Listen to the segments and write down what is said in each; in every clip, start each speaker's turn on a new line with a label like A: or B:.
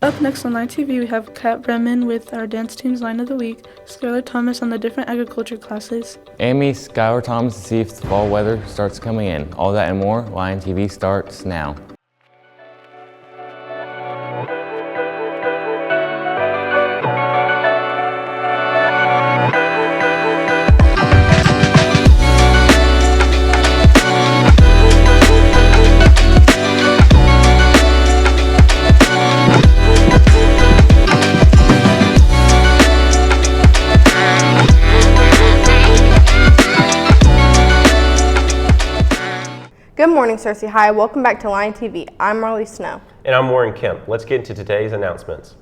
A: Up next on Line TV, we have Kat Bremen with our dance team's Line of the Week, Skylar Thomas on the different agriculture classes.
B: Amy, Skylar Thomas to see if the fall weather starts coming in. All that and more, Line TV starts now.
C: Good morning, Searcy High. Welcome back to Line TV. I'm Marley Snow.
D: And I'm Warren Kemp. Let's get into today's announcements.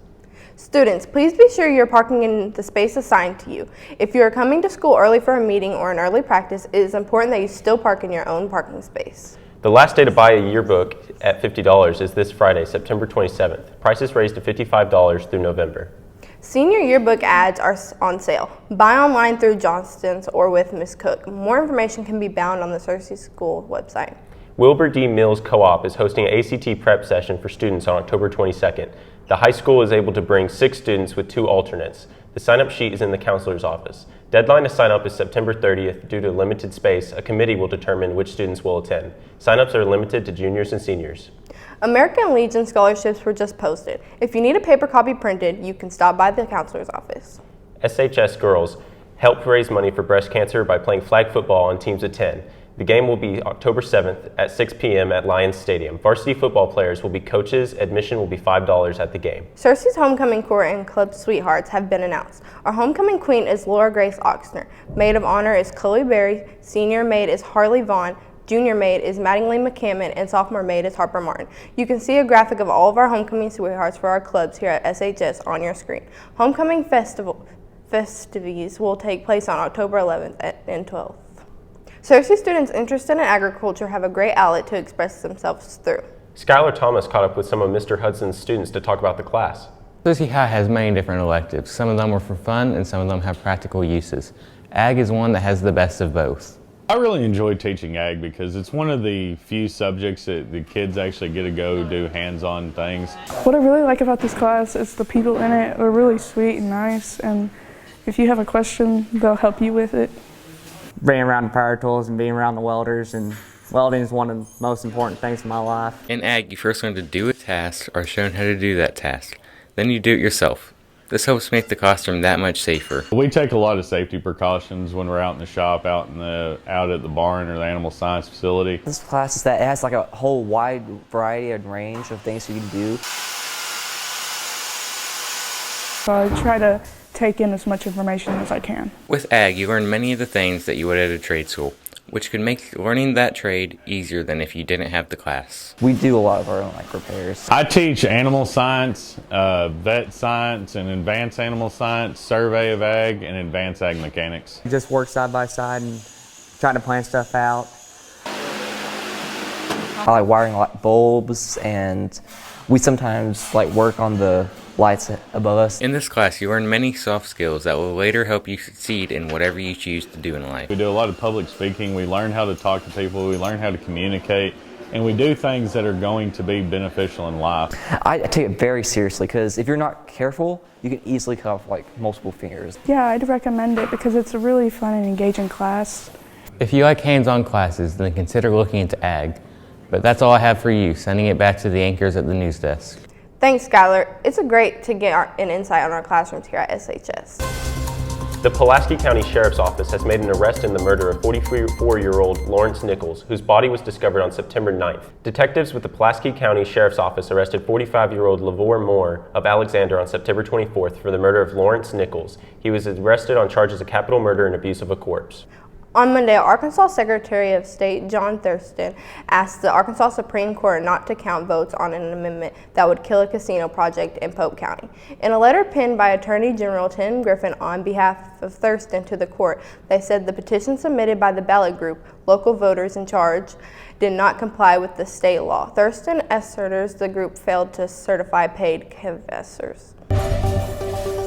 C: Students, please be sure you're parking in the space assigned to you. If you are coming to school early for a meeting or an early practice, it is important that you still park in your own parking space.
D: The last day to buy a yearbook at $50 is this Friday, September 27th. Prices raised to $55 through November.
C: Senior yearbook ads are on sale. Buy online through Johnston's or with Ms. Cook. More information can be found on the Searcy School website.
D: Wilbur D. Mills Co-op is hosting an ACT prep session for students on October 22nd. The high school is able to bring 6 students with 2 alternates. The sign-up sheet is in the counselor's office. Deadline to sign up is September 30th. Due to limited space, a committee will determine which students will attend. Sign-ups are limited to juniors and seniors.
C: American Legion scholarships were just posted. If you need a paper copy printed, you can stop by the counselor's office.
D: SHS girls help raise money for breast cancer by playing flag football on teams of 10. The game will be October 7th at 6 p.m. at Lions Stadium. Varsity football players will be coaches. Admission will be $5 at the game.
C: Searcy's homecoming court and club sweethearts have been announced. Our homecoming queen is Laura Grace Oxner. Maid of honor is Chloe Berry. Senior maid is Harley Vaughn. Junior maid is Mattingly McCammon, and sophomore maid is Harper Martin. You can see a graphic of all of our homecoming sweethearts for our clubs here at SHS on your screen. Homecoming festivities will take place on October 11th and 12th. Searcy students interested in agriculture have a great outlet to express themselves through.
D: Skylar Thomas caught up with some of Mr. Hudson's students to talk about the class.
B: Searcy High has many different electives. Some of them are for fun and some of them have practical uses. Ag is one that has the best of both.
E: I really enjoy teaching ag because it's one of the few subjects that the kids actually get to go do hands-on things.
A: What I really like about this class is the people in it are really sweet and nice, and if you have a question, they'll help you with it.
F: Being around the power tools and being around the welders, and welding is one of the most important things in my life.
B: In ag, you first learn to do a task or shown how to do that task. Then you do it yourself. This helps make the classroom that much safer.
E: We take a lot of safety precautions when we're out in the shop, out at the barn or the animal science facility.
F: This class is that it has like a whole wide variety and range of things you can do.
A: So I try to take in as much information as I can.
B: With ag, you learn many of the things that you would at a trade school, which could make learning that trade easier than if you didn't have the class.
F: We do a lot of our own repairs.
E: I teach animal science, vet science, and advanced animal science, survey of ag, and advanced ag mechanics.
F: We just work side by side and trying to plan stuff out. I like wiring light bulbs, and we sometimes like work on the lights above us.
B: In this class, you learn many soft skills that will later help you succeed in whatever you choose to do in life.
E: We do a lot of public speaking. We learn how to talk to people. We learn how to communicate. And we do things that are going to be beneficial in life.
F: I take it very seriously because if you're not careful, you can easily cut off like multiple fingers.
A: Yeah, I'd recommend it because it's a really fun and engaging class.
B: If you like hands-on classes, then consider looking into ag. But that's all I have for you, sending it back to the anchors at the news desk.
C: Thanks, Skylar. It's great to get an insight on our classrooms here at SHS.
D: The Pulaski County Sheriff's Office has made an arrest in the murder of 44-year-old Lawrence Nichols, whose body was discovered on September 9th. Detectives with the Pulaski County Sheriff's Office arrested 45-year-old Lavore Moore of Alexander on September 24th for the murder of Lawrence Nichols. He was arrested on charges of capital murder and abuse of a corpse.
C: On Monday, Arkansas Secretary of State John Thurston asked the Arkansas Supreme Court not to count votes on an amendment that would kill a casino project in Polk County. In a letter penned by Attorney General Tim Griffin on behalf of Thurston to the court, they said the petition submitted by the ballot group, Local Voters in Charge, did not comply with the state law. Thurston asserts the group failed to certify paid canvassers.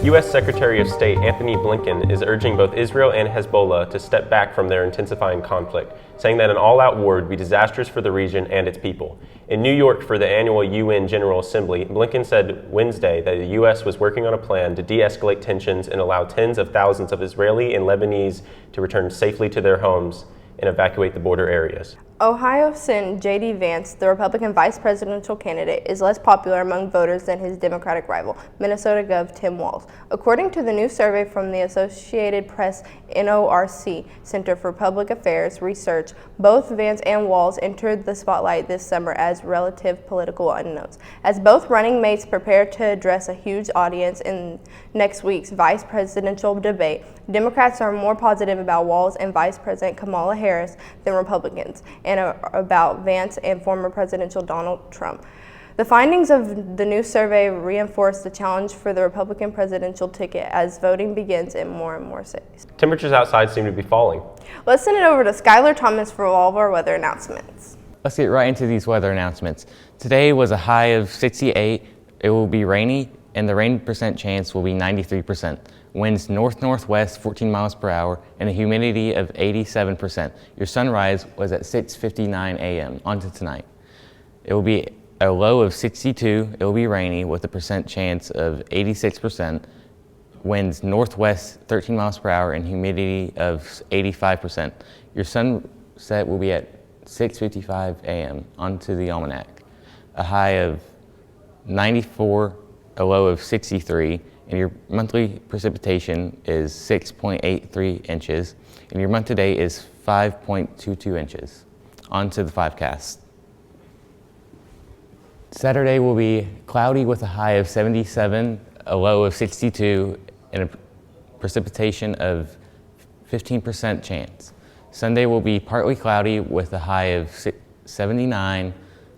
D: U.S. Secretary of State Anthony Blinken is urging both Israel and Hezbollah to step back from their intensifying conflict, saying that an all-out war would be disastrous for the region and its people. In New York for the annual UN General Assembly, Blinken said Wednesday that the U.S. was working on a plan to de-escalate tensions and allow tens of thousands of Israeli and Lebanese to return safely to their homes and evacuate the border areas.
C: Ohio Sen. J.D. Vance, the Republican vice presidential candidate, is less popular among voters than his Democratic rival, Minnesota Gov. Tim Walz. According to the new survey from the Associated Press NORC Center for Public Affairs Research, both Vance and Walz entered the spotlight this summer as relative political unknowns. As both running mates prepare to address a huge audience in next week's vice presidential debate, Democrats are more positive about Walz and Vice President Kamala Harris than Republicans, and about Vance and former presidential Donald Trump. The findings of the new survey reinforce the challenge for the Republican presidential ticket as voting begins in more and more cities.
D: Temperatures outside seem to be falling.
C: Let's send it over to Skylar Thomas for all of our weather announcements.
B: Let's get right into these weather announcements. Today was a high of 68. It will be rainy, and the rain percent chance will be 93%. Winds north-northwest 14 miles per hour, and a humidity of 87%. Your sunrise was at 6:59 a.m. On to tonight. It will be a low of 62. It will be rainy with a percent chance of 86%. Winds northwest 13 miles per hour, and humidity of 85%. Your sunset will be at 6:55 a.m. On to the almanac. A high of 94, a low of 63. And your monthly precipitation is 6.83 inches, and your month to date is 5.22 inches. On to the 5cast. Saturday will be cloudy with a high of 77, a low of 62, and a precipitation of 15% chance. Sunday will be partly cloudy with a high of 79,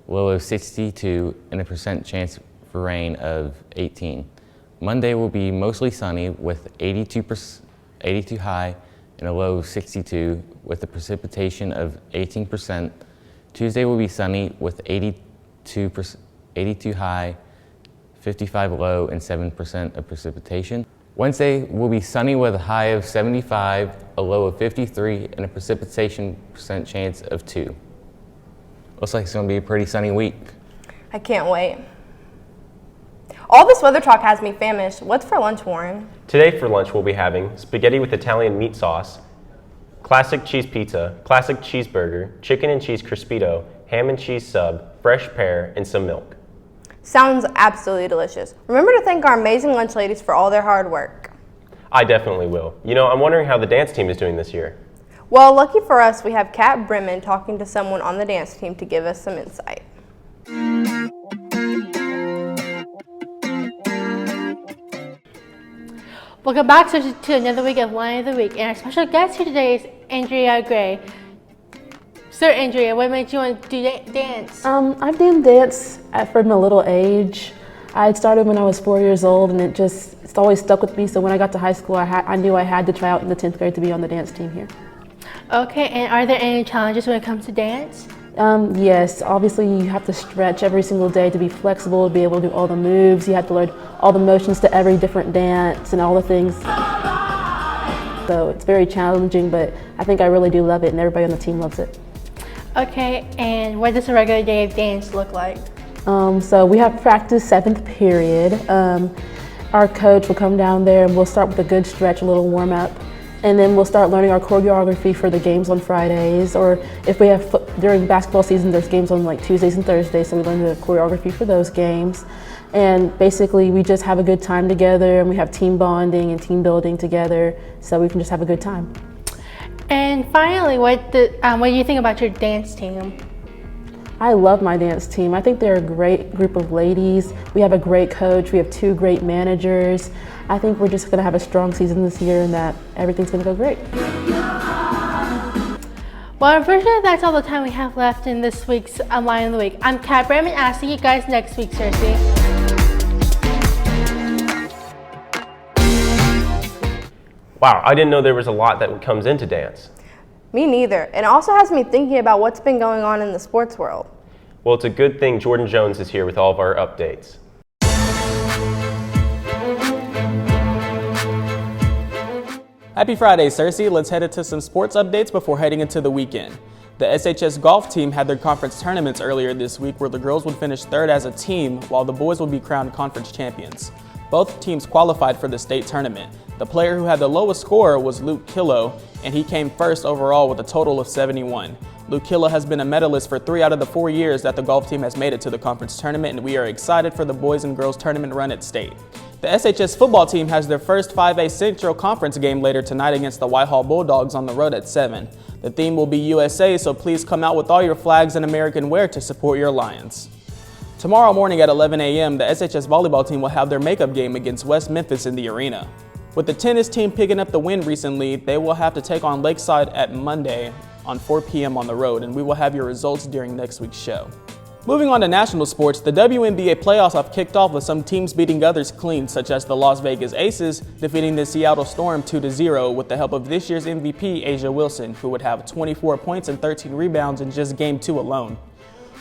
B: low of 62, and a percent chance for rain of 18. Monday will be mostly sunny with 82 high and a low of 62 with a precipitation of 18%. Tuesday will be sunny with 82 high, 55 low, and 7% of precipitation. Wednesday will be sunny with a high of 75, a low of 53, and a precipitation percent chance of 2. Looks like it's going to be a pretty sunny week.
C: I can't wait. All this weather talk has me famished. What's for lunch, Warren?
D: Today for lunch we'll be having spaghetti with Italian meat sauce, classic cheese pizza, classic cheeseburger, chicken and cheese crispito, ham and cheese sub, fresh pear, and some milk.
C: Sounds absolutely delicious. Remember to thank our amazing lunch ladies for all their hard work.
D: I definitely will. You know, I'm wondering how the dance team is doing this year.
C: Well, lucky for us, we have Kat Bremen talking to someone on the dance team to give us some insight.
G: Welcome back to another week of Line of the Week, and our special guest here today is Andrea Gray. So Andrea, what made you want to do dance?
H: I've done dance from a little age. I started when I was 4 years old, and it's always stuck with me. So when I got to high school, I knew I had to try out in the 10th grade to be on the dance team here.
G: Okay, and are there any challenges when it comes to dance?
H: Yes, obviously you have to stretch every single day to be flexible, to be able to do all the moves. You have to learn all the motions to every different dance and all the things. So it's very challenging, but I think I really do love it, and everybody on the team loves it.
G: Okay, and what does a regular day of dance look like?
H: So we have practice 7th period. Our coach will come down there and we'll start with a good stretch, a little warm up. And then we'll start learning our choreography for the games on Fridays, or if we have, during basketball season, there's games on like Tuesdays and Thursdays, so we learn the choreography for those games. And basically we just have a good time together, and we have team bonding and team building together, so we can just have a good time.
G: And finally, what do you think about your dance team?
H: I love my dance team. I think they're a great group of ladies. We have a great coach. We have 2 great managers. I think we're just going to have a strong season this year, and that everything's going to go great.
G: Well, unfortunately, that's all the time we have left in this week's Line of the Week. I'm Kat Bremen, and I'll see you guys next week, Cersei.
D: Wow, I didn't know there was a lot that comes into dance.
C: Me neither. And it also has me thinking about what's been going on in the sports world.
D: Well, it's a good thing Jordan Jones is here with all of our updates.
I: Happy Friday, Cersei. Let's head into some sports updates before heading into the weekend. The SHS golf team had their conference tournaments earlier this week where the girls would finish third as a team while the boys would be crowned conference champions. Both teams qualified for the state tournament. The player who had the lowest score was Luke Killo, and he came first overall with a total of 71. Luke Killo has been a medalist for 3 out of the 4 years that the golf team has made it to the conference tournament, and we are excited for the boys and girls tournament run at state. The SHS football team has their first 5A Central Conference game later tonight against the Whitehall Bulldogs on the road at 7. The theme will be USA, so please come out with all your flags and American wear to support your Lions. Tomorrow morning at 11 a.m., the SHS volleyball team will have their makeup game against West Memphis in the arena. With the tennis team picking up the win recently, they will have to take on Lakeside at Monday on 4 p.m. on the road, and we will have your results during next week's show. Moving on to national sports, the WNBA playoffs have kicked off with some teams beating others clean, such as the Las Vegas Aces defeating the Seattle Storm 2-0 with the help of this year's MVP, Asia Wilson, who would have 24 points and 13 rebounds in just Game 2 alone.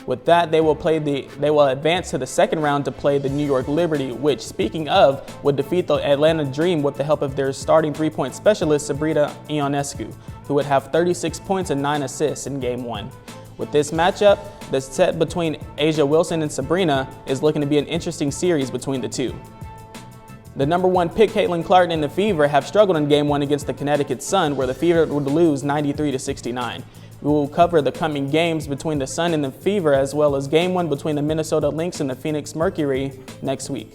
I: With that, they will advance to the second round to play the New York Liberty, which, speaking of, would defeat the Atlanta Dream with the help of their starting three-point specialist, Sabrina Ionescu, who would have 36 points and 9 assists in Game 1. With this matchup, the set between Asia Wilson and Sabrina is looking to be an interesting series between the two. The number 1 pick, Caitlin Clark and the Fever, have struggled in Game 1 against the Connecticut Sun, where the Fever would lose 93-69. We will cover the coming games between the Sun and the Fever, as well as Game 1 between the Minnesota Lynx and the Phoenix Mercury next week.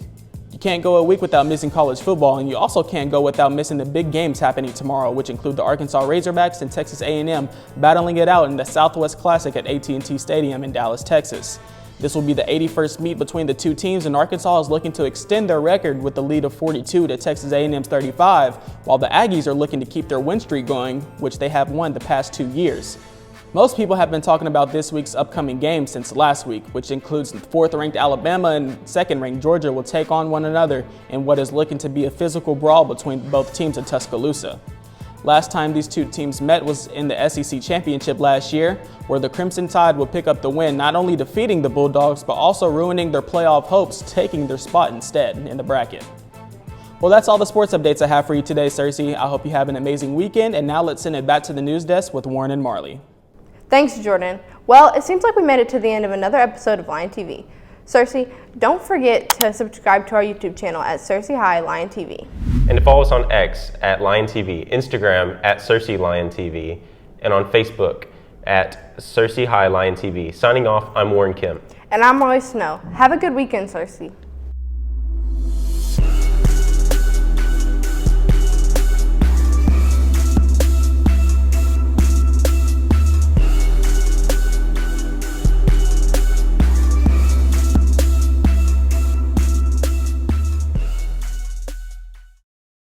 I: You can't go a week without missing college football, and you also can't go without missing the big games happening tomorrow, which include the Arkansas Razorbacks and Texas A&M battling it out in the Southwest Classic at AT&T Stadium in Dallas, Texas. This will be the 81st meet between the two teams, and Arkansas is looking to extend their record with the lead of 42 to Texas A&M's 35, while the Aggies are looking to keep their win streak going, which they have won the past 2 years. Most people have been talking about this week's upcoming games since last week, which includes 4th-ranked Alabama and 2nd-ranked Georgia will take on one another in what is looking to be a physical brawl between both teams in Tuscaloosa. Last time these two teams met was in the SEC Championship last year, where the Crimson Tide would pick up the win, not only defeating the Bulldogs, but also ruining their playoff hopes, taking their spot instead in the bracket. Well, that's all the sports updates I have for you today, Cersei. I hope you have an amazing weekend, and now let's send it back to the news desk with Warren and Marley.
C: Thanks, Jordan. Well, it seems like we made it to the end of another episode of Lion TV. Cersei, don't forget to subscribe to our YouTube channel at Cersei High Lion TV.
D: And to follow us on X at Lion TV, Instagram at Cersei Lion TV, and on Facebook at Cersei High Lion TV. Signing off, I'm Warren Kim.
C: And I'm Molly Snow. Have a good weekend, Cersei.